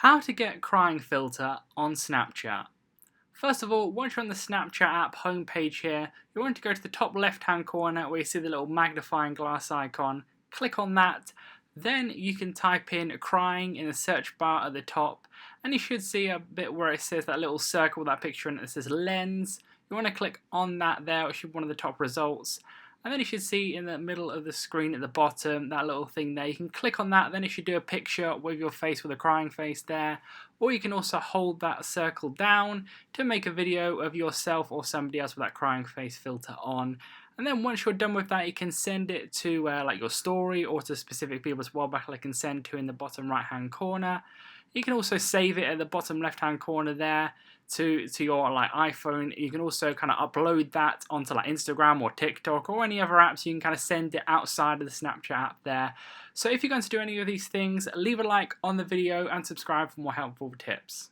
How to get crying filter on Snapchat. First of all, once you're on the Snapchat app homepage here, you want to go to the top left hand corner where you see the little magnifying glass icon. Click on that. Then you can type in crying in the search bar at the top, and you should see a bit where it says that little circle with that picture in it that says lens. You want to click on that there, which should be one of the top results. And then you should see in the middle of the screen at the bottom, that little thing there. You can click on that, then it should do a picture with your face with a crying face there. Or you can also hold that circle down to make a video of yourself or somebody else with that crying face filter on. And then once you're done with that, you can send it to like your story or to specific people as well, like I can send to in the bottom right hand corner. You can also save it at the bottom left hand corner there to your like iPhone. You can also kind of upload that onto like Instagram or TikTok or any other apps. You can kind of send it outside of the Snapchat app there. So if you're going to do any of these things, leave a like on the video and subscribe for more helpful tips.